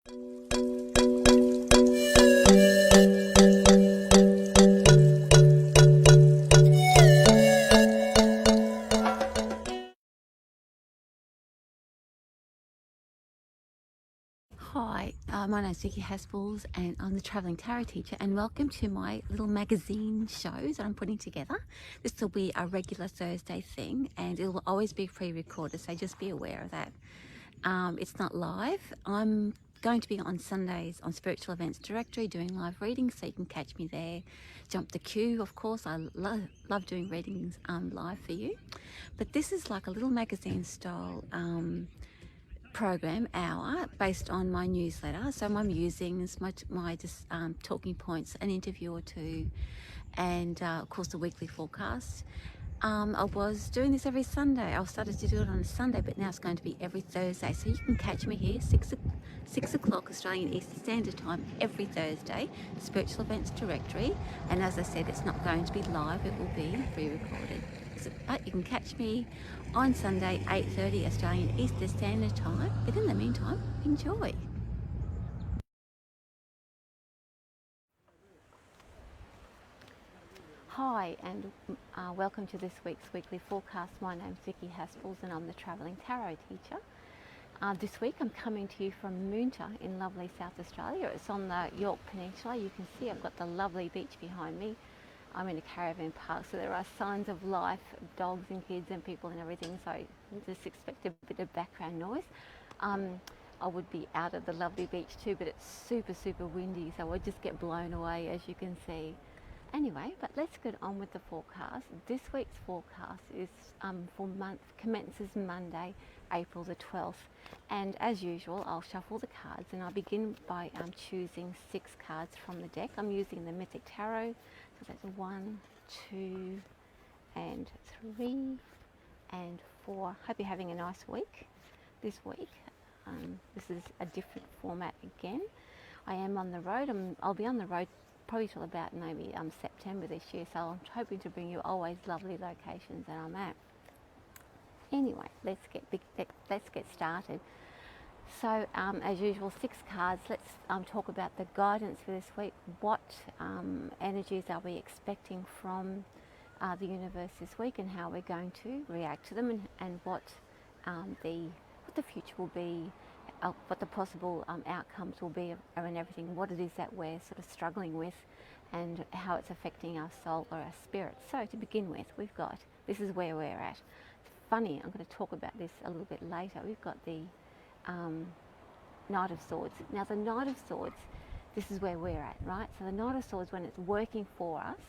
Hi, my name is Vicki and I'm the travelling tarot teacher, and welcome to my little magazine shows that I'm putting together. This will be a regular Thursday thing, and it will always be pre-recorded, so just be aware of that. It's not live. I'm going to be on Sundays on Spiritual Events Directory doing live readings, so you can catch me there. Jump the queue, of course. I love doing readings live for you. But this is like a little magazine style program hour based on my newsletter. So my musings, my just talking points, an interview or two, and of course the weekly forecast. I was doing this every Sunday. I started to do it on a Sunday, but now it's going to be every Thursday. So you can catch me here 6 o'clock Australian Eastern Standard Time every Thursday, Spiritual Events Directory. And as I said, it's not going to be live, it will be pre-recorded. But you can catch me on Sunday, 8:30 Australian Eastern Standard Time. But in the meantime, enjoy. Hi, and welcome to this week's weekly forecast. My name's Vicki Haspels, and I'm the travelling tarot teacher. This week I'm coming to you from Moonta in lovely South Australia. It's on the York Peninsula. You can see I've got the lovely beach behind me. I'm in a caravan park, so there are signs of life, dogs and kids and people and everything, so just expect a bit of background noise. I would be out at the lovely beach too, but it's super windy, so I just get blown away, as you can see. Anyway, but let's get on with the forecast. This week's forecast is commences Monday, April the 12th. And as usual, I'll shuffle the cards, and I'll begin by choosing 6 cards from the deck. I'm using the Mythic Tarot, so that's 1, 2, and 3, and 4. Hope you're having a nice week this week. This is a different format again. I am on the road. I'll be on the road probably till about maybe September this year, so I'm hoping to bring you always lovely locations that I'm at. Anyway, let's get started. So as usual, 6 cards. Let's talk about the guidance for this week. What energies are we expecting from the universe this week, and how we're going to react to them, and what the future will be, what the possible outcomes will be, and everything, what it is that we're sort of struggling with, and how it's affecting our soul or our spirit. So to begin with, we've got, this is where we're at. It's funny, I'm going to talk about this a little bit later. We've got the Knight of Swords. Now the Knight of Swords, this is where we're at, right? So the Knight of Swords, when it's working for us,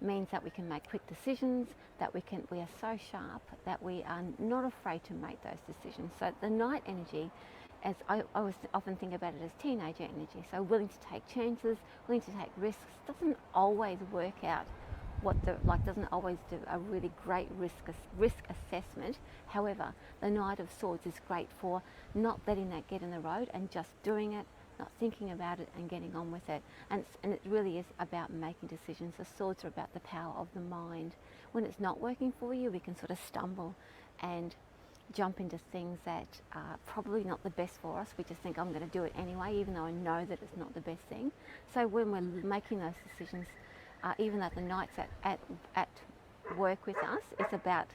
means that we can make quick decisions, that we are so sharp that we are not afraid to make those decisions. So the Knight energy, as I always often think about it as teenager energy, so willing to take chances, willing to take risks, doesn't always work out doesn't always do a really great risk assessment. However, the Knight of Swords is great for not letting that get in the road and just doing it, not thinking about it and getting on with it. And it really is about making decisions. The swords are about the power of the mind. When it's not working for you, we can sort of stumble and jump into things that are probably not the best for us. We just think, I'm going to do it anyway, even though I know that it's not the best thing. So when we're making those decisions, even though the Knight's at work with us, it's about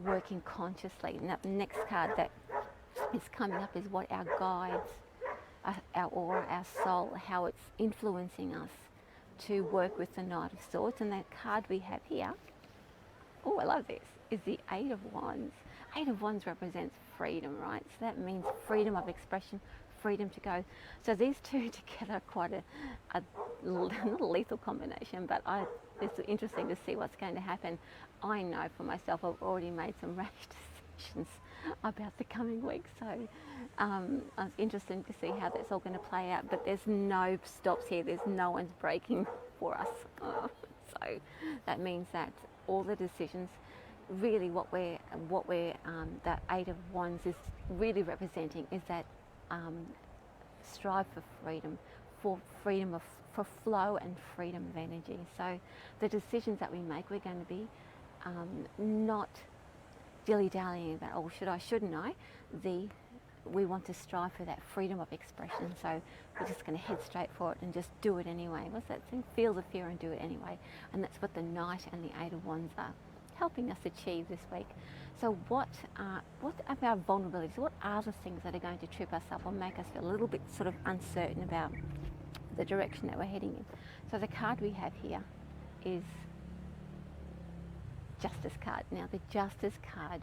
working consciously. Now, the next card that is coming up is what our guides, our aura, our soul, how it's influencing us to work with the Knight of Swords. And that card we have here, oh, I love this, is the 8 of Wands. 8 of Wands represents freedom, right? So that means freedom of expression, freedom to go. So these two together are quite not a lethal combination, but it's interesting to see what's going to happen. I know for myself, I've already made some rash decisions about the coming week, so it's interesting to see how that's all going to play out. But there's no stops here. There's no one's breaking for us. So that means that all the decisions, really what that 8 of Wands is really representing is that strive for freedom for flow and freedom of energy. So the decisions that we make, we're going to be not dilly-dallying about, oh, shouldn't I? The we want to strive for that freedom of expression. So we're just going to head straight for it and just do it anyway. What's that thing? Feel the fear and do it anyway. And that's what the Knight and the Eight of Wands are helping us achieve this week. So what are our vulnerabilities? What are the things that are going to trip us up or make us feel a little bit sort of uncertain about the direction that we're heading in? So the card we have here is Justice card. Now the Justice card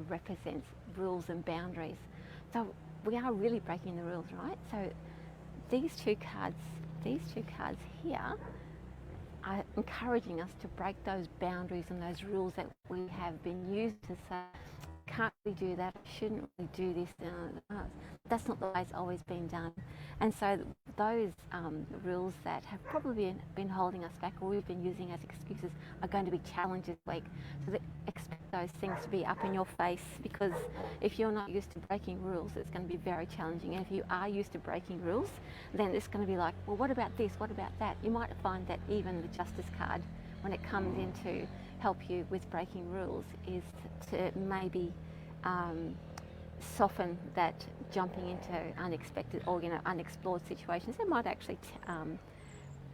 represents rules and boundaries. So we are really breaking the rules, right? So these two cards here are encouraging us to break those boundaries and those rules that we have been used to say, can't we do that? Shouldn't we do this? That's not the way it's always been done. And so those rules that have probably been holding us back or we've been using as excuses are going to be challenged this week. So expect those things to be up in your face, because if you're not used to breaking rules, it's going to be very challenging. And if you are used to breaking rules, then it's going to be like, well, what about this? What about that? You might find that even the Justice card, when it comes in to help you with breaking rules, is to maybe soften that jumping into unexpected or unexplored situations. It might actually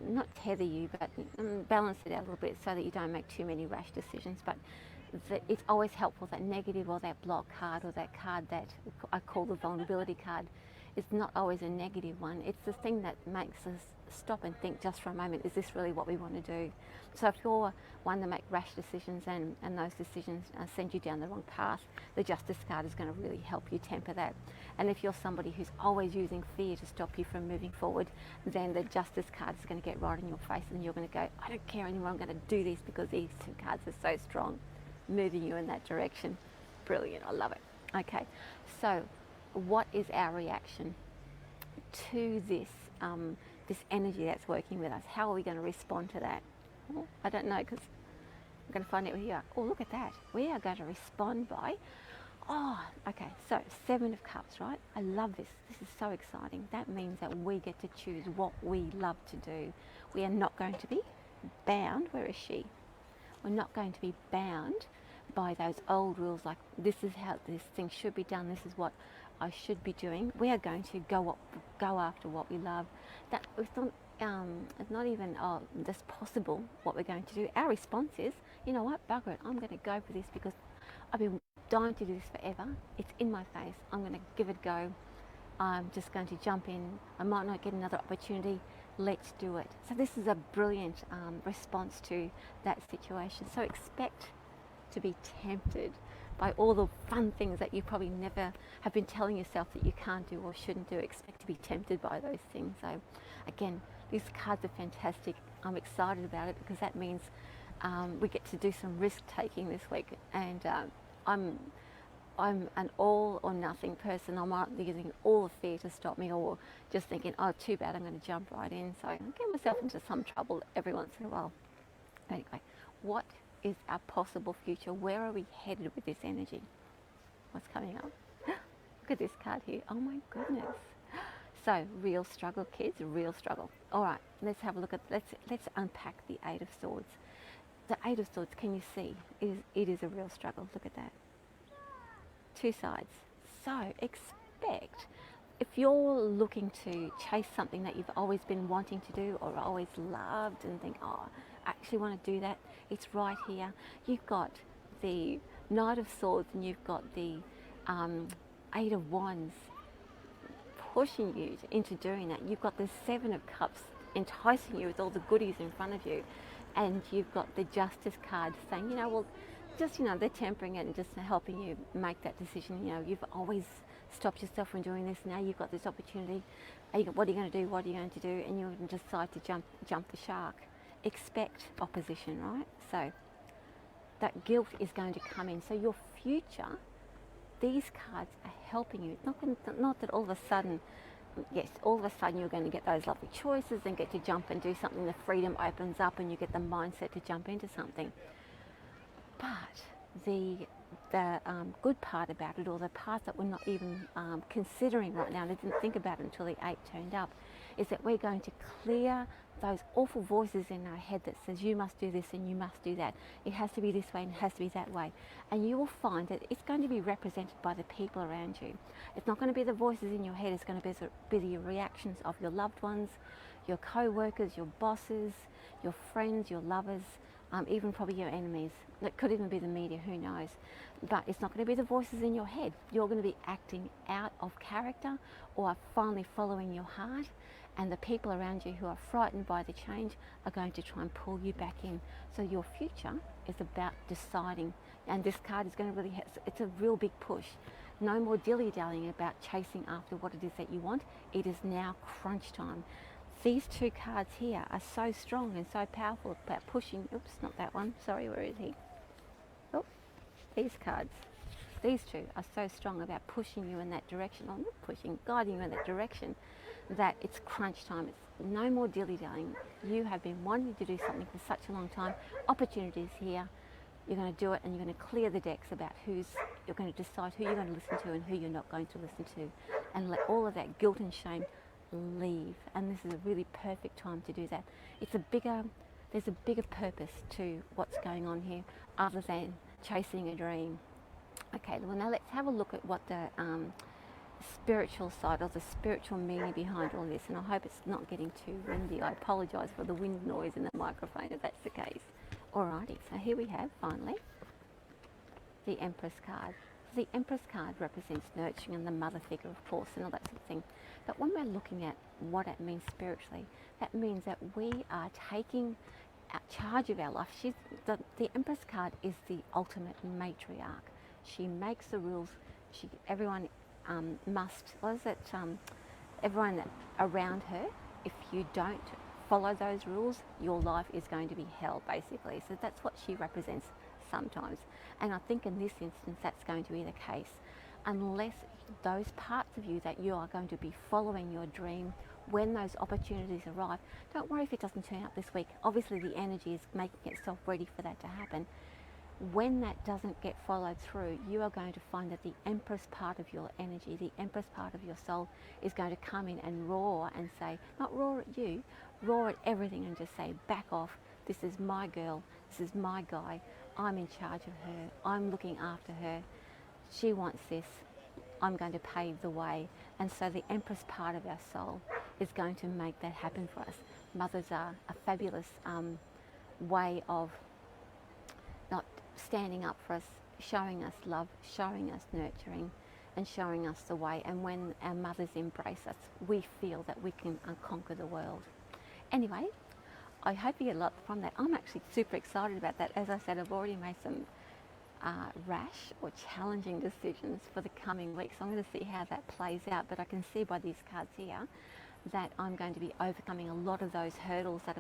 not tether you, but balance it out a little bit so that you don't make too many rash decisions. But it's always helpful, that negative or that block card or that card that I call the vulnerability card. It's not always a negative one. It's the thing that makes us stop and think just for a moment, is this really what we want to do? So if you're one to make rash decisions and those decisions send you down the wrong path, the Justice card is going to really help you temper that. And if you're somebody who's always using fear to stop you from moving forward, then the Justice card is going to get right in your face and you're going to go, I don't care anymore, I'm going to do this because these two cards are so strong, moving you in that direction. Brilliant, I love it. Okay, so what is our reaction to this this energy that's working with us? How are we going to respond to that? Well, I don't know, because I'm going to find out here. Oh, look at that. We are going to respond by, okay, so 7 of Cups, right? I love this. This is so exciting. That means that we get to choose what we love to do. We are not going to be bound. Where is she? We're not going to be bound by those old rules, like this is how this thing should be done, this is what I should be doing. We are going to go after what we love. That it's not even this possible what we're going to do. Our response is, you know what, bugger it, I'm going to go for this because I've been dying to do this forever. It's in my face. I'm going to give it a go. I'm just going to jump in. I might not get another opportunity. Let's do it. So this is a brilliant response to that situation. So expect to be tempted by all the fun things that you probably never have been telling yourself that you can't do or shouldn't do. Expect to be tempted by those things. So again, these cards are fantastic. I'm excited about it because that means we get to do some risk taking this week. And I'm an all or nothing person. I'm not using all the fear to stop me or just thinking, oh, too bad, I'm going to jump right in. So I get myself into some trouble every once in a while. Anyway, what is our possible future? Where are we headed with this energy? What's coming up? Look at this card here. Oh my goodness. So real struggle, kids, real struggle. All right, let's have a look at, let's unpack the Eight of Swords. The Eight of Swords, can you see? It is a real struggle. Look at that. Two sides. So expect, if you're looking to chase something that you've always been wanting to do or always loved and think, oh, I actually want to do that, it's right here. You've got the Knight of Swords and you've got the Eight of Wands pushing you into doing that. You've got the Seven of Cups enticing you with all the goodies in front of you, and you've got the Justice card saying, you know, well, just, you know, they're tempering it and just helping you make that decision. You know, you've always stopped yourself from doing this. Now you've got this opportunity. What are you going to do? What are you going to do? And you decide to jump the shark. Expect opposition, right? So that guilt is going to come in. So your future, these cards are helping you. It's not that all of a sudden, yes, all of a sudden you're going to get those lovely choices and get to jump and do something. The freedom opens up and you get the mindset to jump into something. But the good part about it, or the part that we're not even considering right now, and I didn't think about it until the 8 turned up, is that we're going to clear those awful voices in our head that says you must do this and you must do that. It has to be this way and it has to be that way. And you will find that it's going to be represented by the people around you. It's not going to be the voices in your head, it's going to be the reactions of your loved ones, your co-workers, your bosses, your friends, your lovers, even probably your enemies. It could even be the media, who knows. But it's not going to be the voices in your head. You're going to be acting out of character or finally following your heart, and the people around you who are frightened by the change are going to try and pull you back in. So your future is about deciding, and this card is going to really, it's a real big push. No more dilly-dallying about chasing after what it is that you want. It is now crunch time. These two cards here are so strong and so powerful about pushing, oops, not that one, sorry, where is he? Oh, these cards. These two are so strong about pushing you in that direction, or not pushing, guiding you in that direction, that it's crunch time. It's no more dilly-dallying. You have been wanting to do something for such a long time. Opportunities here. You're going to do it, and you're going to clear the decks about you're going to decide who you're going to listen to and who you're not going to listen to, and let all of that guilt and shame leave. And this is a really perfect time to do that. There's a bigger purpose to what's going on here other than chasing a dream. Okay, well now let's have a look at what the spiritual side or the spiritual meaning behind all this, and I hope it's not getting too windy. I apologise for the wind noise in the microphone if that's the case. Alrighty, so here we have finally the Empress card. The Empress card represents nurturing and the mother figure, of course, and all that sort of thing. But when we're looking at what it means spiritually, that means that we are taking charge of our life. The Empress card is the ultimate matriarch. She makes the rules. Everyone everyone around her, if you don't follow those rules, your life is going to be hell, basically. So that's what she represents sometimes. And I think in this instance, that's going to be the case. Unless those parts of you that you are going to be following your dream, when those opportunities arrive, don't worry if it doesn't turn up this week. Obviously, the energy is making itself ready for that to happen. When that doesn't get followed through, you are going to find that the Empress part of your energy, the Empress part of your soul, is going to come in and roar and say, not roar at you, roar at everything and just say, back off. This is my girl. This is my guy. I'm in charge of her. I'm looking after her. She wants this. I'm going to pave the way. And so the Empress part of our soul is going to make that happen for us. Mothers are a fabulous way of not standing up for us, showing us love, showing us nurturing, and showing us the way. And when our mothers embrace us, we feel that we can conquer the world. Anyway, I hope you get a lot from that. I'm actually super excited about that. As I said, I've already made some rash or challenging decisions for the coming weeks. So I'm going to see how that plays out. But I can see by these cards here that I'm going to be overcoming a lot of those hurdles that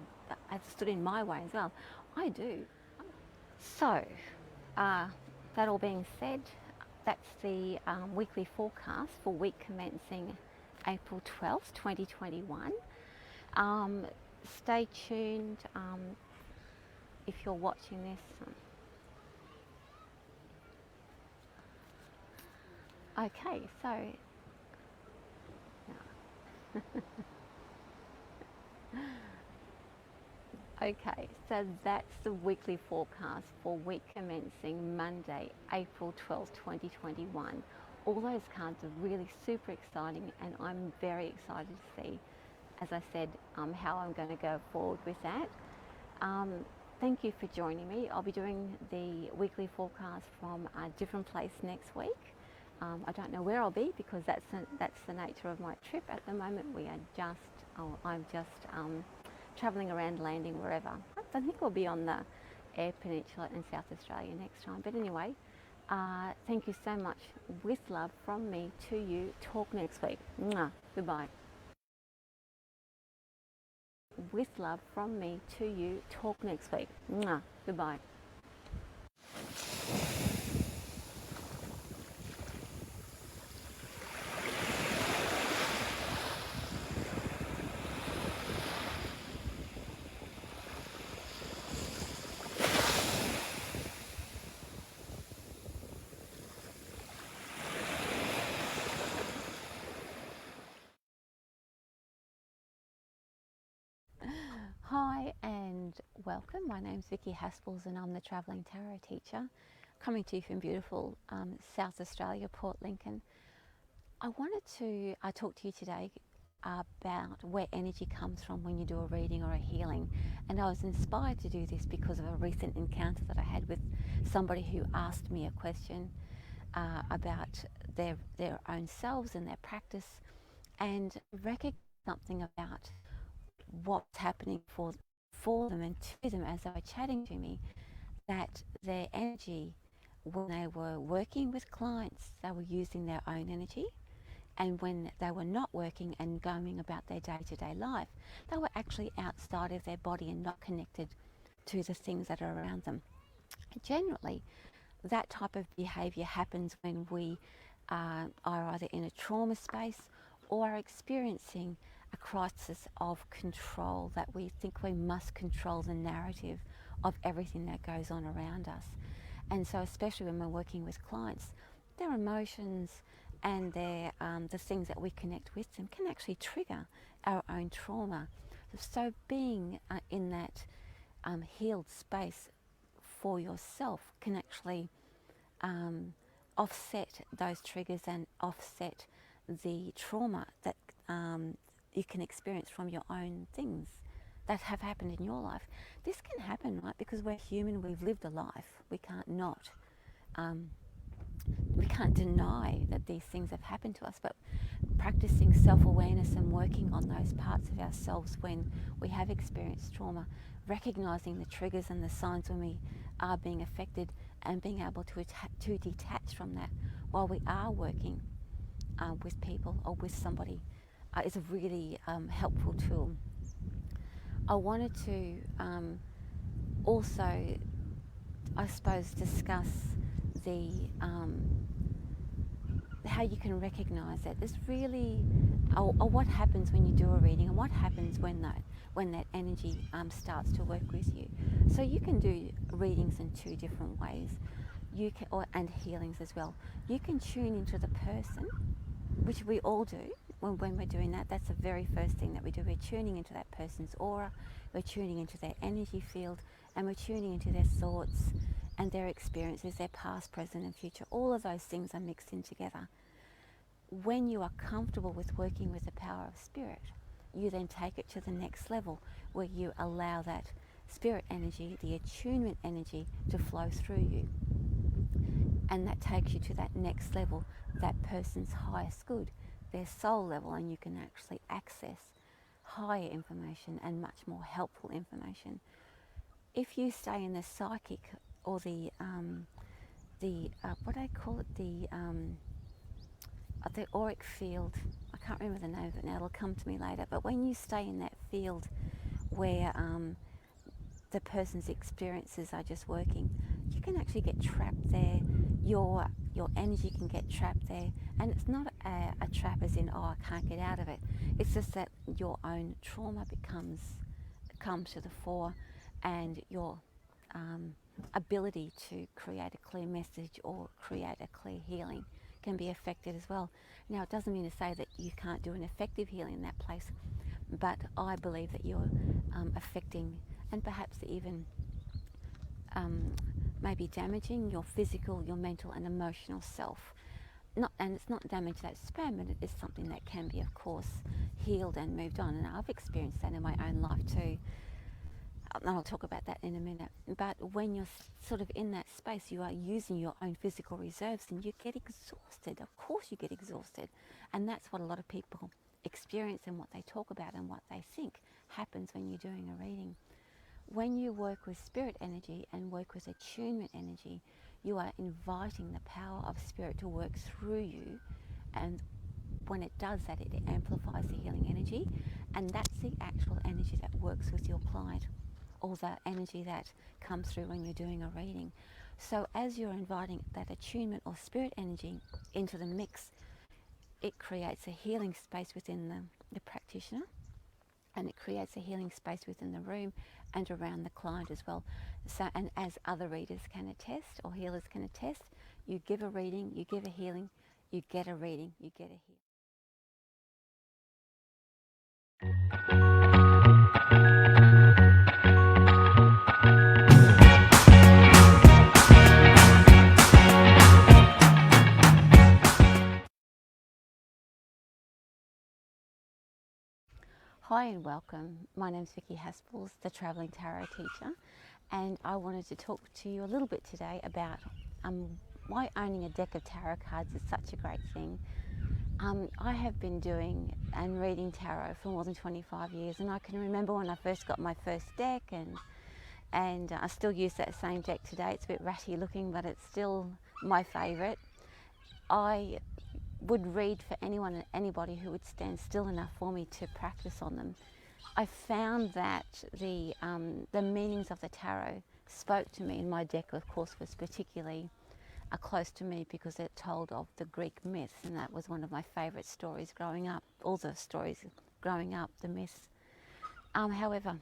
have stood in my way as well. I do. So, that all being said, that's the weekly forecast for week commencing April 12th, 2021. Stay tuned if you're watching this. Okay, so okay, so that's the weekly forecast for week commencing Monday, April 12th, 2021. All those cards are really super exciting, and I'm very excited to see, as I said, how I'm going to go forward with that. Thank you for joining me. I'll be doing the weekly forecast from a different place next week. I don't know where I'll be because that's the nature of my trip at the moment. I'm just travelling around, landing wherever. I think we'll be on the Eyre Peninsula in South Australia next time. But anyway, thank you so much. With love from me to you. Talk next week. Mwah. Goodbye. With love from me to you. Talk next week. Mwah. Goodbye. welcome. My name's Vicki Haspels and I'm the Travelling Tarot Teacher, coming to you from beautiful South Australia, Port Lincoln. I wanted to talk to you today about where energy comes from when you do a reading or a healing, and I was inspired to do this because of a recent encounter that I had with somebody who asked me a question about their own selves and their practice, and recognized something about what's happening for them and to them as they were chatting to me, that their energy, when they were working with clients, they were using their own energy, and when they were not working and going about their day-to-day life, they were actually outside of their body and not connected to the things that are around them. Generally, that type of behaviour happens when we are either in a trauma space or are experiencing a crisis of control, that we think we must control the narrative of everything that goes on around us. And so especially when we're working with clients, their emotions and their the things that we connect with them can actually trigger our own trauma. So being in that healed space for yourself can actually offset those triggers and offset the trauma that you can experience from your own things that have happened in your life. This can happen, right? Because we're human, we've lived a life. We can't deny that these things have happened to us, but practicing self-awareness and working on those parts of ourselves when we have experienced trauma, recognizing the triggers and the signs when we are being affected, and being able to detach from that while we are working with people or with somebody is a really helpful tool. I wanted to also, I suppose, discuss the how you can recognise that there's really, or what happens when you do a reading, and what happens when that energy starts to work with you. So you can do readings in two different ways. You can, and healings as well. You can tune into the person, which we all do when we're doing that. That's the very first thing that we do. We're tuning into that person's aura, we're tuning into their energy field, and we're tuning into their thoughts and their experiences, their past, present and future. All of those things are mixed in together. When you are comfortable with working with the power of spirit, you then take it to the next level, where you allow that spirit energy, the attunement energy, to flow through you. And that takes you to that next level, that person's highest good, their soul level, and you can actually access higher information and much more helpful information. If you stay in the psychic or the what do I call it, the auric field, I can't remember the name of it now, it'll come to me later, but when you stay in that field where the person's experiences are just working, you can actually get trapped there. Your energy can get trapped there, and it's not a trap as in, oh, I can't get out of it. It's just that your own trauma comes to the fore, and your ability to create a clear message or create a clear healing can be affected as well. Now, it doesn't mean to say that you can't do an effective healing in that place, but I believe that you're affecting and perhaps even maybe damaging your physical, your mental and emotional self. And it's not damage that's permanent, it is something that can be, of course, healed and moved on. And I've experienced that in my own life too. And I'll talk about that in a minute. But when you're sort of in that space, you are using your own physical reserves and you get exhausted. Of course you get exhausted. And that's what a lot of people experience, and what they talk about and what they think happens when you're doing a reading. When you work with spirit energy and work with attunement energy, you are inviting the power of spirit to work through you, and when it does that, it amplifies the healing energy, and that's the actual energy that works with your client, or the energy that comes through when you're doing a reading. So as you're inviting that attunement or spirit energy into the mix, it creates a healing space within the practitioner, and it creates a healing space within the room and around the client as well. So, and as other readers can attest, or healers can attest, you give a reading, you give a healing, you get a reading, you get a healing. Hi and welcome. My name's Vicki, the Travelling Tarot Teacher, and I wanted to talk to you a little bit today about why owning a deck of tarot cards is such a great thing. I have been doing and reading tarot for more than 25 years, and I can remember when I first got my first deck, and I still use that same deck today. It's a bit ratty looking, but it's still my favourite. I would read for anyone and anybody who would stand still enough for me to practice on them. I found that the meanings of the tarot spoke to me, and my deck, of course, was particularly close to me because it told of the Greek myths, and that was one of my favourite stories growing up. All the stories growing up, the myths. However,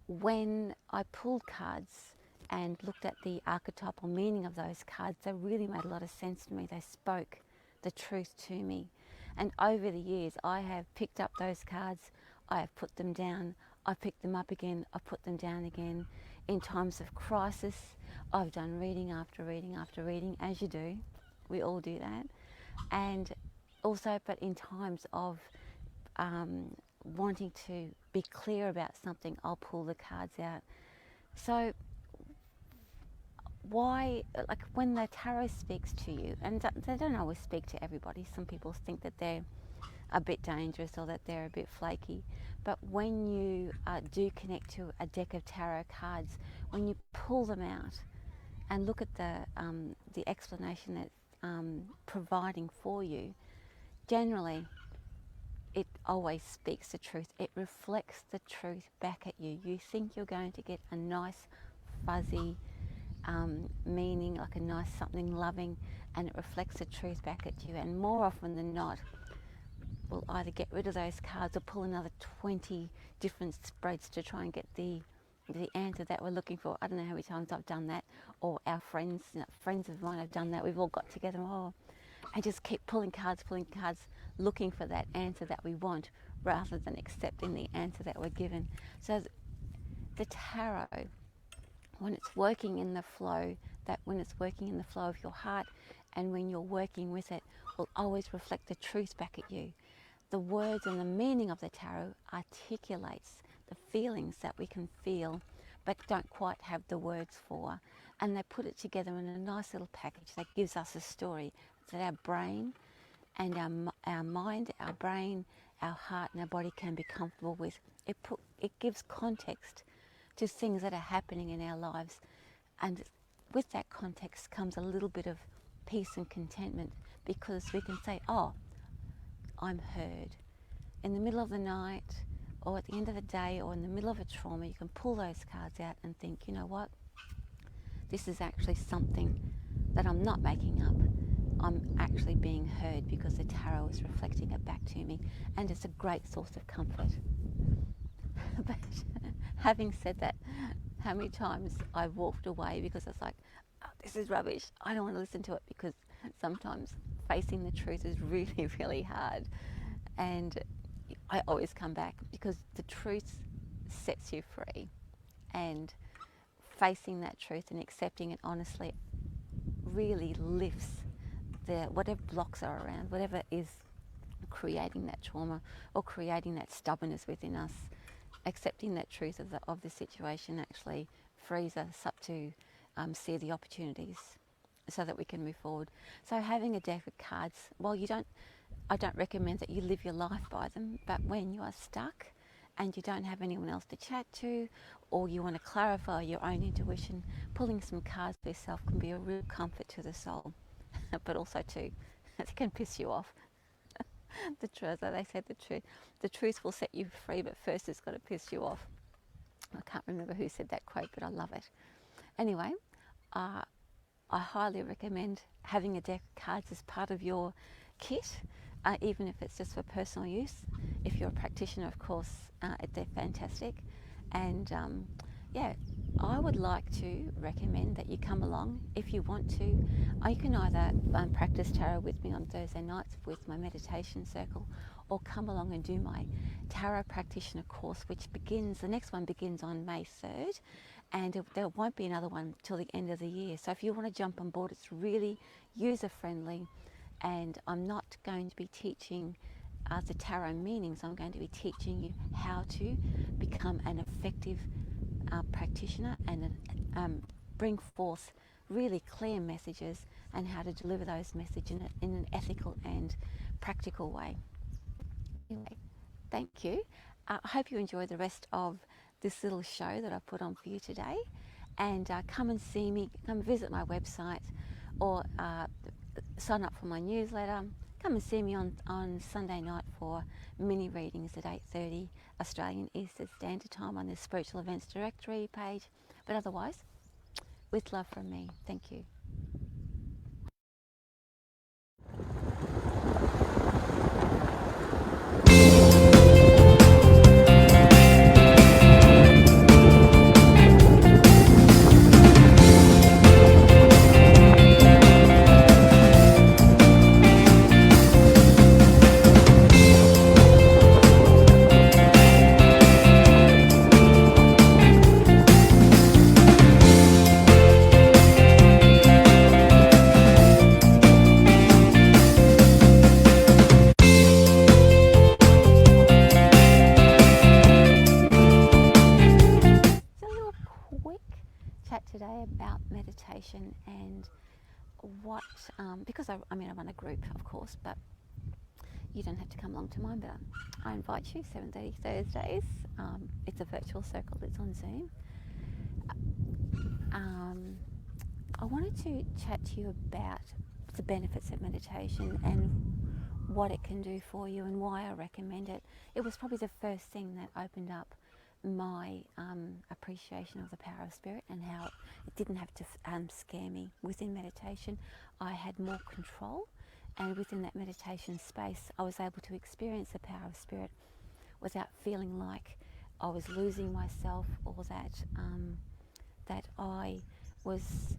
when I pulled cards and looked at the archetypal meaning of those cards, they really made a lot of sense to me. They spoke the truth to me. And over the years, I have picked up those cards, I have put them down, I picked them up again, I put them down again. In times of crisis, I've done reading after reading after reading, as you do. We all do that. And also, but in times of wanting to be clear about something, I'll pull the cards out. So why, like when the tarot speaks to you, and they don't always speak to everybody, some people think that they're a bit dangerous or that they're a bit flaky, but when you do connect to a deck of tarot cards, when you pull them out and look at the explanation that's providing for you, generally it always speaks the truth. It reflects the truth back at you. You think you're going to get a nice fuzzy meaning, like a nice something loving, and it reflects the truth back at you. And more often than not, we'll either get rid of those cards or pull another 20 different spreads to try and get the answer that we're looking for. I don't know how many times I've done that, or our friends, friends of mine have done that. We've all got together and just keep pulling cards, looking for that answer that we want, rather than accepting the answer that we're given. So the tarot, when it's working in the flow, of your heart, and when you're working with it, will always reflect the truth back at you. The words and the meaning of the tarot articulates the feelings that we can feel but don't quite have the words for, and they put it together in a nice little package that gives us a story that our brain and our mind, our brain, our heart and our body can be comfortable with. It gives context to things that are happening in our lives, and with that context comes a little bit of peace and contentment, because we can say, oh, I'm heard. In the middle of the night, or at the end of the day, or in the middle of a trauma, you can pull those cards out and think, you know what, this is actually something that I'm not making up. I'm actually being heard because the tarot is reflecting it back to me, and it's a great source of comfort. But having said that, how many times I've walked away because it's like, oh, this is rubbish, I don't want to listen to it, because sometimes facing the truth is really, really hard. And I always come back because the truth sets you free, and facing that truth and accepting it honestly really lifts whatever blocks are around, whatever is creating that trauma or creating that stubbornness within us. Accepting that truth of the situation actually frees us up to see the opportunities so that we can move forward. So having a deck of cards, well, I don't recommend that you live your life by them, but when you are stuck and you don't have anyone else to chat to, or you want to clarify your own intuition, pulling some cards for yourself can be a real comfort to the soul, but also too, it can piss you off. The truth, they say the truth will set you free, but first it's got to piss you off. I can't remember who said that quote, but I love it. Anyway, I highly recommend having a deck of cards as part of your kit, even if it's just for personal use. If you're a practitioner, of course, they're fantastic. And I would like to recommend that you come along if you want to. You can either practice tarot with me on Thursday nights with my meditation circle, or come along and do my tarot practitioner course, which the next one begins on May 3rd, and there won't be another one till the end of the year. So if you want to jump on board, it's really user friendly, and I'm not going to be teaching the tarot meanings, I'm going to be teaching you how to become an effective practitioner and bring forth really clear messages and how to deliver those messages in an ethical and practical way. Anyway, thank you. I hope you enjoy the rest of this little show that I put on for you today. And come and see me, come visit my website, or sign up for my newsletter. Come and see me on Sunday night for mini readings at 8:30 Australian Eastern Standard Time on the Spiritual Events Directory page. But otherwise, with love from me, thank you. Today about meditation and what, because I run a group, of course, but you don't have to come along to mine, but I invite you, 7:30 Thursdays. It's a virtual circle that's on Zoom. I wanted to chat to you about the benefits of meditation and what it can do for you and why I recommend it. It was probably the first thing that opened up my appreciation of the power of spirit and how it didn't have to scare me. Within meditation, I had more control, and within that meditation space, I was able to experience the power of spirit without feeling like I was losing myself or that I was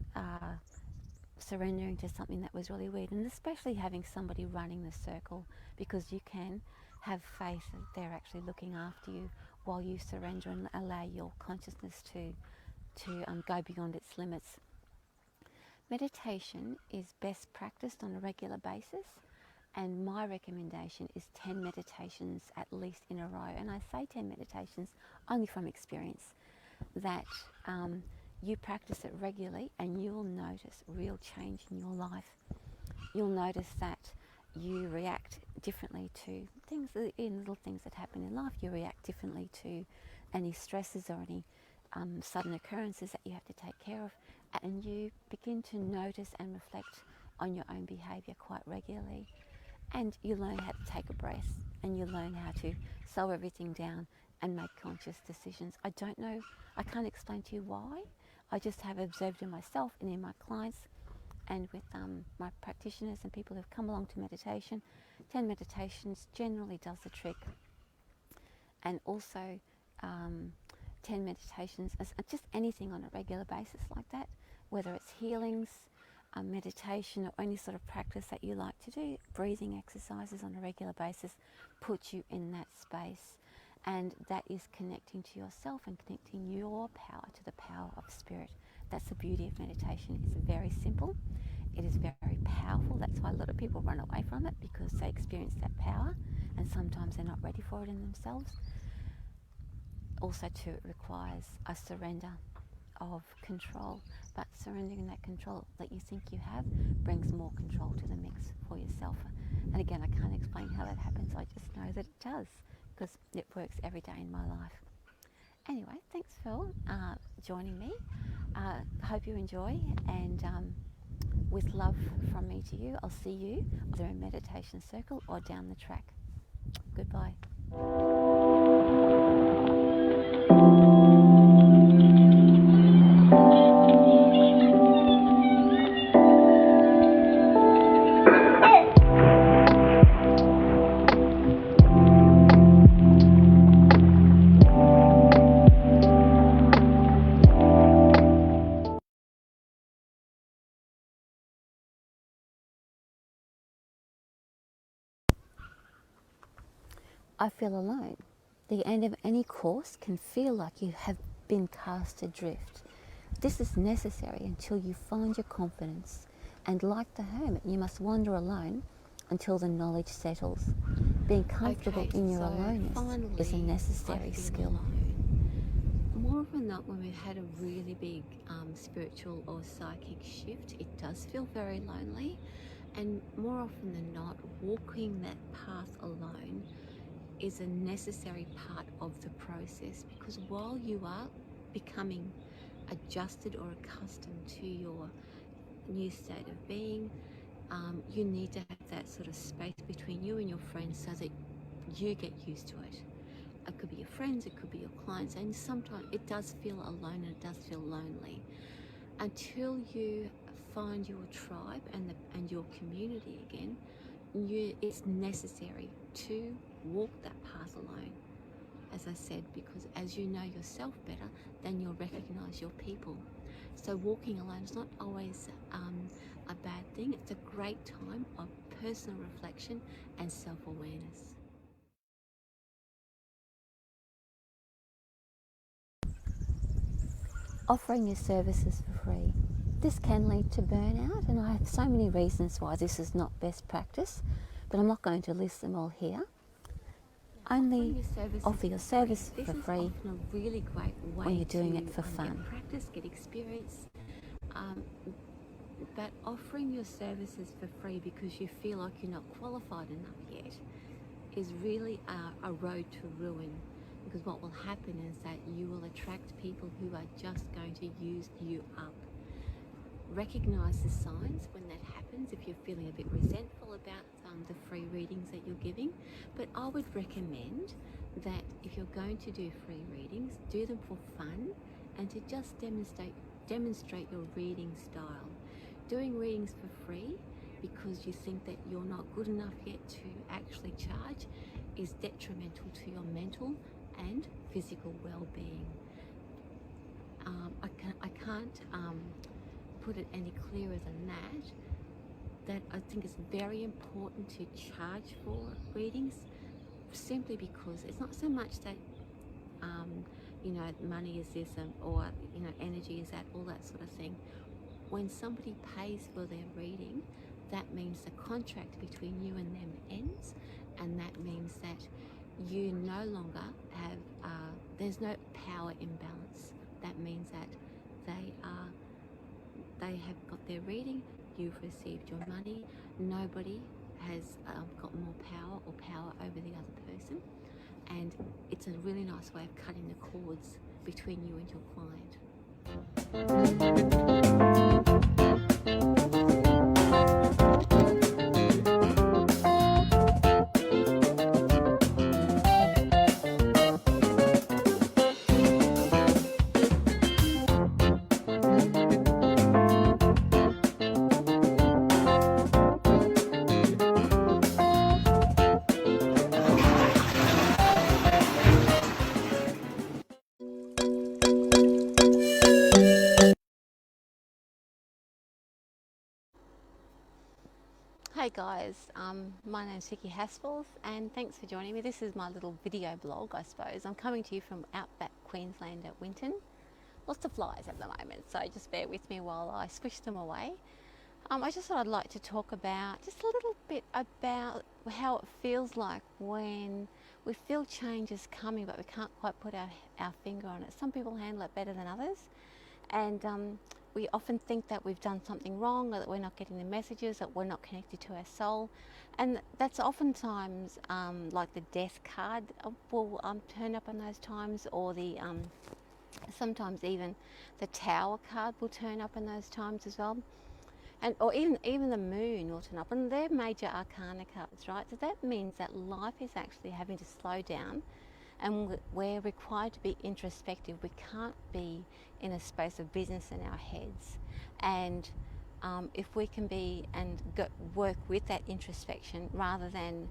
surrendering to something that was really weird. And especially having somebody running the circle, because you can have faith that they're actually looking after you while you surrender and allow your consciousness to go beyond its limits. Meditation is best practiced on a regular basis, and my recommendation is 10 meditations at least in a row. And I say 10 meditations only from experience, that you practice it regularly and you'll notice real change in your life. You'll notice that you react differently to things, in little things that happen in life. You react differently to any stresses or any sudden occurrences that you have to take care of, and you begin to notice and reflect on your own behaviour quite regularly. And you learn how to take a breath, and you learn how to slow everything down and make conscious decisions. I don't know, I can't explain to you why. I just have observed in myself and in my clients and with my practitioners and people who've come along to meditation. 10 meditations generally does the trick. And also 10 meditations, just anything on a regular basis like that, whether it's healings, meditation, or any sort of practice that you like to do, breathing exercises on a regular basis, puts you in that space. And that is connecting to yourself and connecting your power to the power of spirit. That's the beauty of meditation. It's very simple. It is very powerful. That's why a lot of people run away from it, because they experience that power and sometimes they're not ready for it in themselves. Also too, it requires a surrender of control, but surrendering that control that you think you have brings more control to the mix for yourself. And again, I can't explain how that happens. I just know that it does, because it works every day in my life. Anyway, thanks for joining me. Hope you enjoy, and with love from me to you, I'll see you either in meditation circle or down the track. Goodbye. I feel alone. The end of any course can feel like you have been cast adrift. This is necessary until you find your confidence, and like the hermit, you must wander alone until the knowledge settles. being comfortable in your aloneness is a necessary skill. More often than not, when we've had a really big spiritual or psychic shift, it does feel very lonely. And more often than not, walking that path alone is a necessary part of the process, because while you are becoming adjusted or accustomed to your new state of being, you need to have that sort of space between you and your friends so that you get used to it. It could be your friends, it could be your clients, and sometimes it does feel alone and it does feel lonely. Until you find your tribe and your community again, it's necessary to walk that path alone. As I said, because as you know yourself better, then you'll recognize your people. So walking alone is not always a bad thing. It's a great time of personal reflection and self-awareness. Offering your services for free. This can lead to burnout, and I have so many reasons why this is not best practice, but I'm not going to list them all here. Only offer your service for free a really great way when you're doing it for fun. Get practice, get experience, but offering your services for free because you feel like you're not qualified enough yet is really a road to ruin. Because what will happen is that you will attract people who are just going to use you up. Recognize the signs when that happens, if you're feeling a bit resentful about the free readings that you're giving. But I would recommend that if you're going to do free readings, do them for fun and to just demonstrate your reading style. Doing readings for free because you think that you're not good enough yet to actually charge is detrimental to your mental and physical well-being. I can't put it any clearer than that I think it's very important to charge for readings, simply because it's not so much that money is this or energy is that, all that sort of thing. When somebody pays for their reading, that means the contract between you and them ends, and that means that you no longer have, there's no power imbalance. That means that they have got their reading, you've received your money, nobody has got more power or power over the other person, and it's a really nice way of cutting the cords between you and your client. Hey guys, my name's Vicki and thanks for joining me. This is my little video blog, I suppose. I'm coming to you from outback Queensland at Winton. Lots of flies at the moment, so just bear with me while I squish them away. I just thought I'd like to talk about just a little bit about how it feels like when we feel change is coming but we can't quite put our finger on it. Some people handle it better than others, and we often think that we've done something wrong, or that we're not getting the messages, that we're not connected to our soul. And that's oftentimes like the death card will turn up on those times, or the sometimes even the tower card will turn up in those times as well. Or even the moon will turn up, and they're major arcana cards, right? So that means that life is actually having to slow down, and we're required to be introspective. We can't be in a space of business in our heads. And if we can be and work with that introspection rather than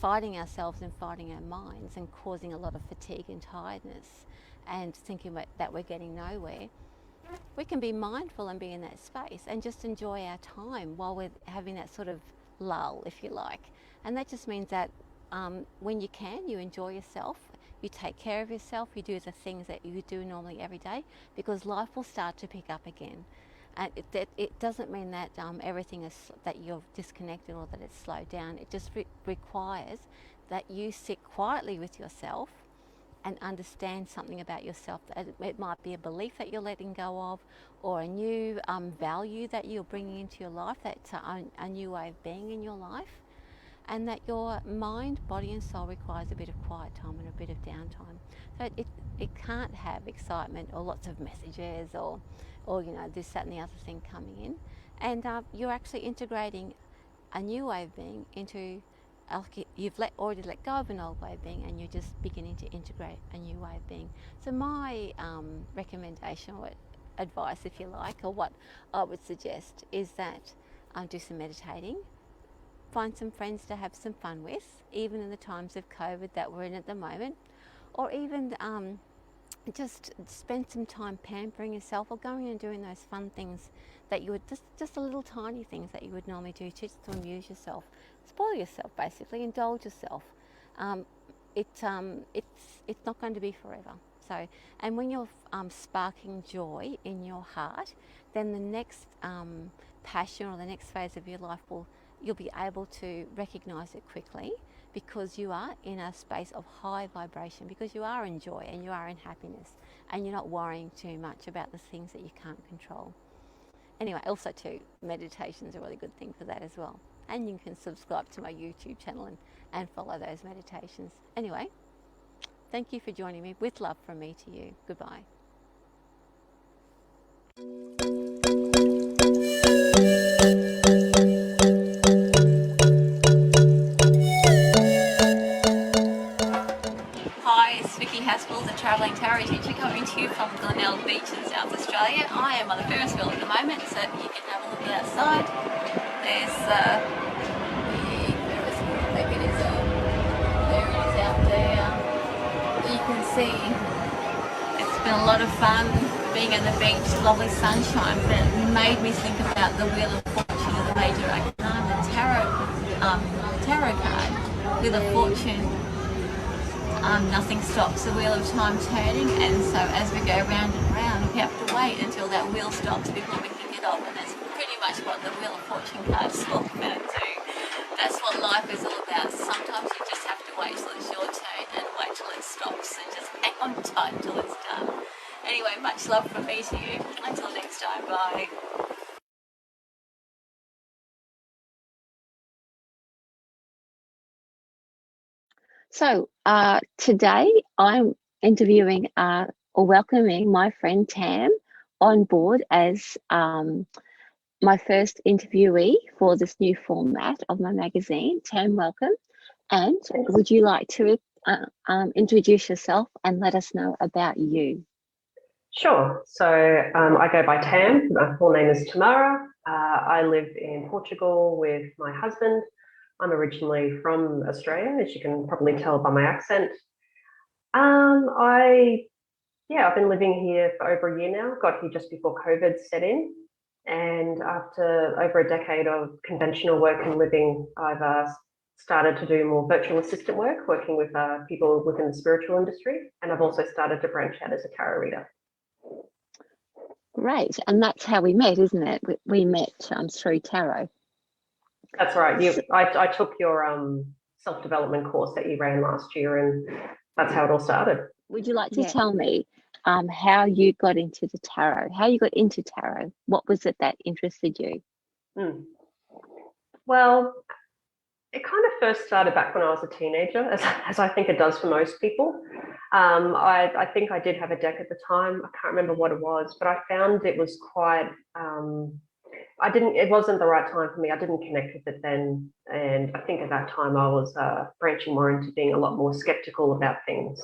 fighting ourselves and fighting our minds and causing a lot of fatigue and tiredness and thinking that we're getting nowhere, we can be mindful and be in that space and just enjoy our time while we're having that sort of lull, if you like. And that just means that when you can, you enjoy yourself, you take care of yourself, you do the things that you do normally every day, because life will start to pick up again. And it doesn't mean that everything is that you're disconnected or that it's slowed down. It just requires that you sit quietly with yourself and understand something about yourself. It might be a belief that you're letting go of, or a new value that you're bringing into your life, that's a new way of being in your life, and that your mind, body and soul requires a bit of quiet time and a bit of downtime. So it can't have excitement or lots of messages or this, that and the other thing coming in. And you're actually integrating a new way of being into, you've already let go of an old way of being, and you're just beginning to integrate a new way of being. So my recommendation or advice, if you like, or what I would suggest is that do some meditating, find some friends to have some fun with, even in the times of COVID that we're in at the moment, or even just spend some time pampering yourself or going and doing those fun things that you would just the little tiny things that you would normally do just to amuse yourself, spoil yourself, basically indulge yourself. It's not going to be forever. So, and when you're sparking joy in your heart, then the next passion or the next phase of your life you'll be able to recognize it quickly, because you are in a space of high vibration, because you are in joy and you are in happiness, and you're not worrying too much about the things that you can't control. Anyway, also too, meditation is a really good thing for that as well. And you can subscribe to my YouTube channel and follow those meditations. Anyway, thank you for joining me. With love from me to you. Goodbye. Hi, it's Vicki, the travelling tarot teacher, coming to you from Glenelg Beach in South Australia. I am on the Ferris wheel at the moment, so you can have a look outside. There's the Ferris wheel, maybe there it is out there. You can see it's been a lot of fun being at the beach, lovely sunshine, but it made me think about the Wheel of Fortune of the Major Arcana, the tarot card, Wheel of Fortune. Nothing stops the wheel of time turning, and so as we go round and round, we have to wait until that wheel stops before we can get off, and that's pretty much what the Wheel of Fortune card is all about too. That's what life is all about. Sometimes you just have to wait till it's your turn and wait till it stops and just hang on tight till it's done. Anyway, much love from me to you. Until next time, bye. So today I'm interviewing or welcoming my friend Tam on board as my first interviewee for this new format of my magazine. Tam, welcome. And would you like to introduce yourself and let us know about you? Sure. So I go by Tam. My full name is Tamara. I live in Portugal with my husband. I'm originally from Australia, as you can probably tell by my accent. I've been living here for over a year now. Got here just before COVID set in. And after over a decade of conventional work and living, I've started to do more virtual assistant work, working with people within the spiritual industry. And I've also started to branch out as a tarot reader. Great. And that's how we met, isn't it? We met through tarot. That's right. I took your self-development course that you ran last year, and that's how it all started. Would you like to tell me how you got into the tarot, how you got into tarot? What was it that interested you? Well, it kind of first started back when I was a teenager, as I think it does for most people. I think I did have a deck at the time. I can't remember what it was, but I found it was quite, it wasn't the right time for me. I didn't connect with it then. And I think at that time I was branching more into being a lot more skeptical about things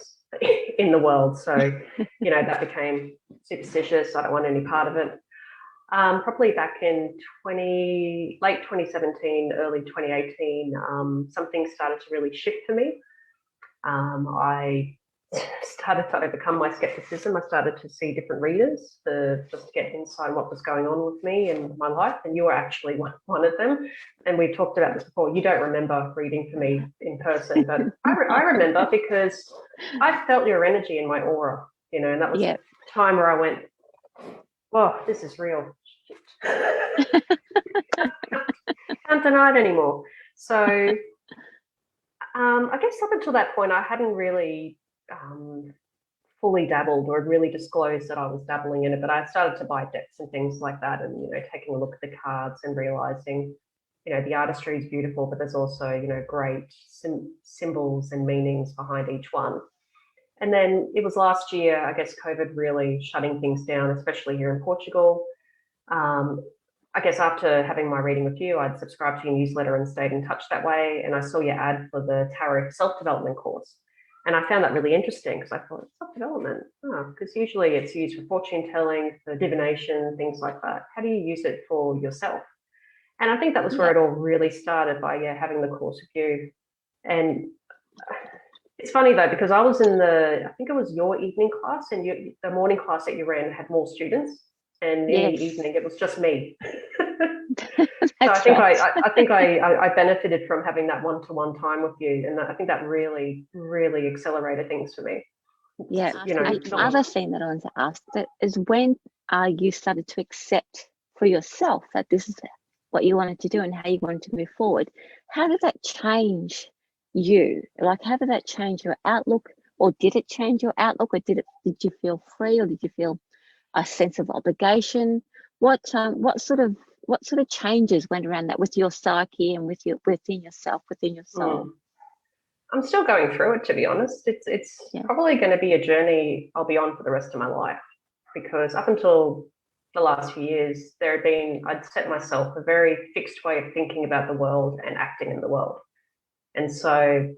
in the world. So, that became superstitious. I don't want any part of it. Probably back in late 2017, early 2018, something started to really shift for me. I started to overcome my skepticism. I started to see different readers to just get insight on what was going on with me and my life. And you were actually one of them. And we talked about this before. You don't remember reading for me in person, but I remember because I felt your energy in my aura, and that was the time where I went, oh, this is real. Can't deny it anymore. So I guess up until that point, I hadn't really fully dabbled or really disclosed that I was dabbling in it, but I started to buy decks and things like that, and taking a look at the cards and realizing, the artistry is beautiful, but there's also great symbols and meanings behind each one. And then it was last year, I guess, COVID really shutting things down, especially here in Portugal. I guess after having my reading with you, I'd subscribed to your newsletter and stayed in touch that way. And I saw your ad for the tarot self-development course. And I found that really interesting because I thought, self-development, because usually it's used for fortune telling, for divination, things like that. How do you use it for yourself? And I think that was where it all really started, by having the course with you. And it's funny though, because I was in I think it was your evening class, and the morning class that you ran had more students. And in the evening, it was just me. So I think I benefited from having that one-to-one time with you, and I think that really, really accelerated things for me. Yeah, the other thing that I want to ask is, when you started to accept for yourself that this is what you wanted to do and how you wanted to move forward, how did that change you? Like, how did that change your outlook, or did it change your outlook, or did you feel free, or did you feel a sense of obligation? What sort of changes went around that with your psyche and within your soul? I'm still going through it, to be honest. It's probably going to be a journey I'll be on for the rest of my life, because up until the last few years, I'd set myself a very fixed way of thinking about the world and acting in the world. And so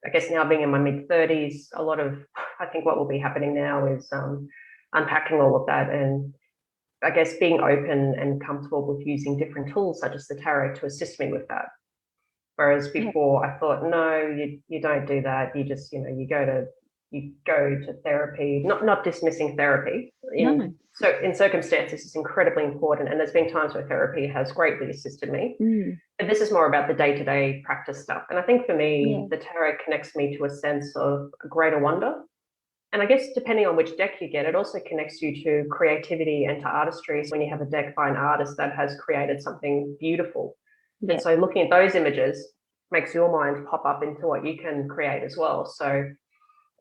I guess now, being in my mid-30s, a lot of, I think what will be happening now is unpacking all of that, and I guess being open and comfortable with using different tools such as the tarot to assist me with that. Whereas before I thought, no, you don't do that. You just, you go to therapy, not dismissing therapy. So in circumstances, it's incredibly important. And there's been times where therapy has greatly assisted me. But this is more about the day-to-day practice stuff. And I think for me, the tarot connects me to a sense of greater wonder. And I guess depending on which deck you get, it also connects you to creativity and to artistry. So when you have a deck by an artist that has created something beautiful. And so looking at those images makes your mind pop up into what you can create as well. So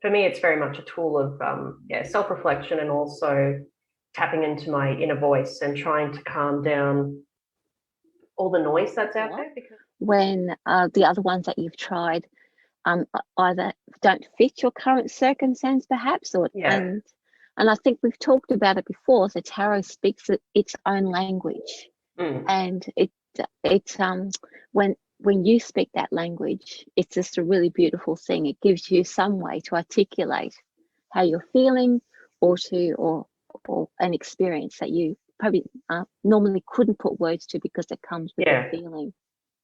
for me, it's very much a tool of self-reflection, and also tapping into my inner voice and trying to calm down all the noise that's out there. When the other ones that you've tried either don't fit your current circumstance, perhaps, and I think we've talked about it before. The tarot speaks its own language, and it's when you speak that language, it's just a really beautiful thing. It gives you some way to articulate how you're feeling, or an experience that you probably normally couldn't put words to, because it comes with the feeling.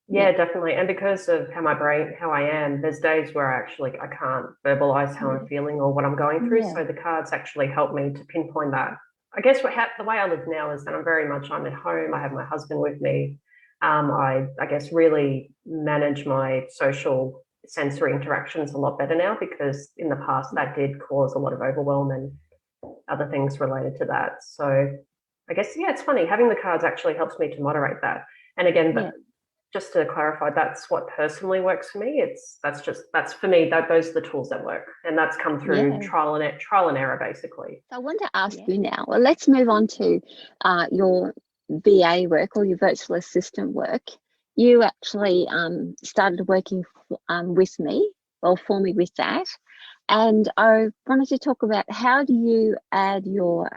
Yeah, definitely. And because of how I am, there's days where I can't verbalize how I'm feeling or what I'm going through. So the cards actually help me to pinpoint that. I guess the way I live now is that I'm at home. I have my husband with me. I guess really manage my social sensory interactions a lot better now, because in the past that did cause a lot of overwhelm and other things related to that. So I guess, it's funny. Having the cards actually helps me to moderate that. And again, just to clarify, that's what personally works for me. That's for me, those are the tools that work. And that's come through trial and error, basically. So I want to ask you now, well, let's move on to your VA work, or your virtual assistant work. You actually started working with me, or for me, with that. And I wanted to talk about, how do you add your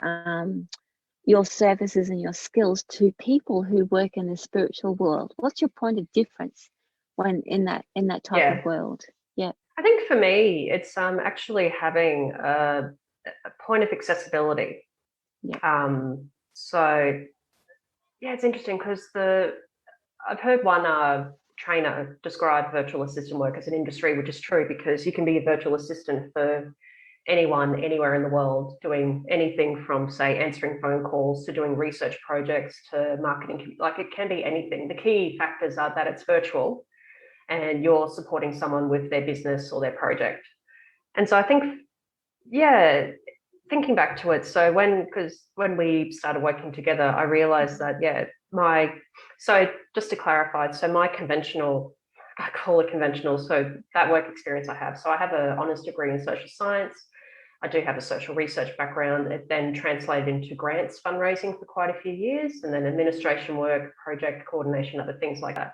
services and your skills to people who work in the spiritual world? What's your point of difference when in that type of world? I think for me, it's actually having a point of accessibility. So it's interesting, because I've heard one trainer describe virtual assistant work as an industry, which is true, because you can be a virtual assistant for anyone, anywhere in the world, doing anything from, say, answering phone calls to doing research projects to marketing. Like, it can be anything. The key factors are that it's virtual and you're supporting someone with their business or their project. And so I think, thinking back to it, so because when we started working together, I realized that, so just to clarify, so my conventional, I call it conventional, so that work experience I have. So I have an honours degree in social science. I do have a social research background. It then translated into grants fundraising for quite a few years, and then administration work, project coordination, other things like that.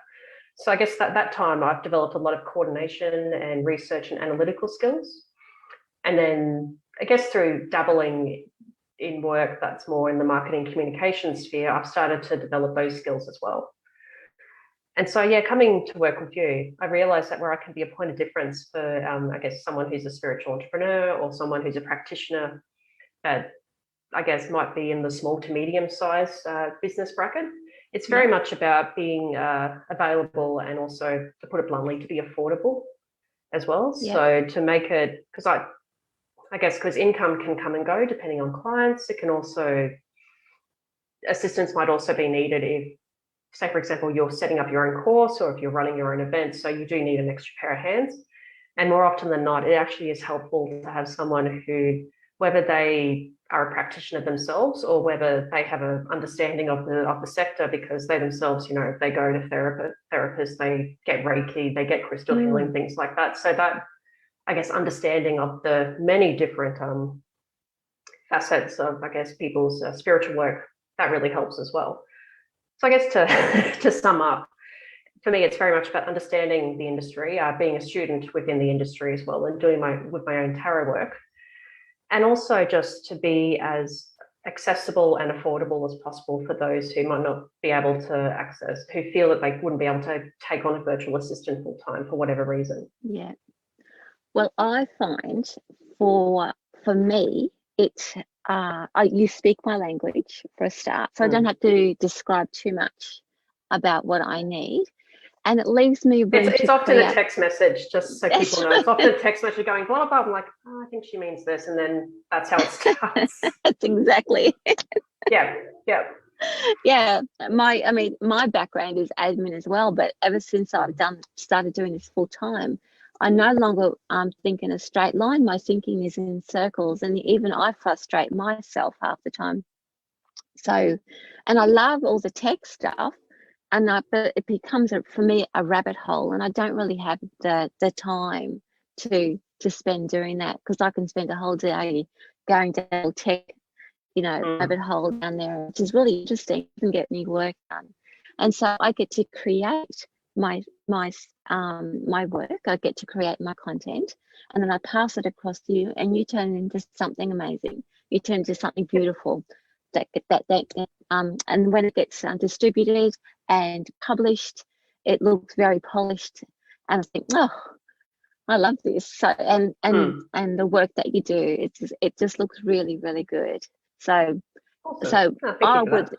So I guess that time I've developed a lot of coordination and research and analytical skills. And then I guess through dabbling in work that's more in the marketing communication sphere, I've started to develop those skills as well. And so, coming to work with you, I realized that where I can be a point of difference for, I guess, someone who's a spiritual entrepreneur or someone who's a practitioner that I guess might be in the small to medium size business bracket. It's very much about being available and also, to put it bluntly, to be affordable as well. Yeah. So to make it, because I guess because income can come and go depending on clients, it can also, assistance might also be needed if, say, for example, you're setting up your own course or if you're running your own event, so you do need an extra pair of hands. And more often than not, it actually is helpful to have someone who, whether they are a practitioner themselves or whether they have an understanding of the sector, because they themselves, if they go to therapists, they get Reiki, they get crystal healing, things like that. So that, I guess, understanding of the many different facets of, I guess, people's spiritual work, that really helps as well. So I guess to sum up, for me, it's very much about understanding the industry, being a student within the industry as well, and doing my own tarot work, and also just to be as accessible and affordable as possible for those who might not be able to access, who feel that they wouldn't be able to take on a virtual assistant full time for whatever reason. Yeah. Well, I find for me, it's you speak my language for a start, so I don't have to describe too much about what I need, and it leaves me room. It's often a text message, just so people know. It's often a text message going blah blah blah. I'm like, I think she means this, and then that's how it starts. That's exactly. Yeah. My background is admin as well, but ever since I've started doing this full time, I no longer think in a straight line. My thinking is in circles, and even I frustrate myself half the time. So, and I love all the tech stuff, but it becomes for me a rabbit hole, and I don't really have the time to spend doing that, because I can spend a whole day going down tech, rabbit hole down there, which is really interesting. You can get any work done, and so I get to create my work. I get to create my content, and then I pass it across to you, and you turn it into something amazing. You turn it into something beautiful. And when it gets distributed and published, it looks very polished, and I think, oh, I love this. So and the work that you do, it just looks really, really good. So awesome. I would.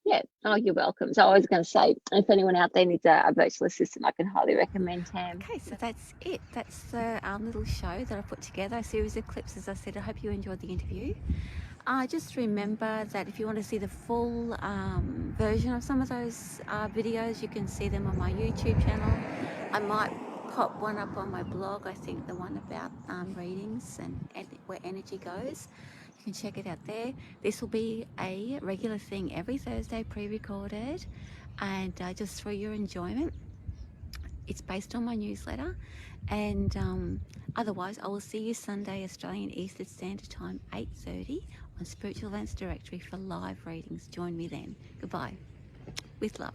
Yeah, oh, you're welcome. So I was going to say, if anyone out there needs a virtual assistant, I can highly recommend Tam. Okay, so that's it. That's the little show that I put together, a series of clips, as I said. I hope you enjoyed the interview. Just remember that if you want to see the full version of some of those videos, you can see them on my YouTube channel. I might pop one up on my blog, I think the one about readings and where energy goes. You can check it out there. This will be a regular thing every Thursday, pre-recorded, and just for your enjoyment. It's based on my newsletter, and otherwise I will see you Sunday Australian Eastern Standard Time, 8:30 on Spiritual Events Directory for live readings. Join me then. Goodbye. With love.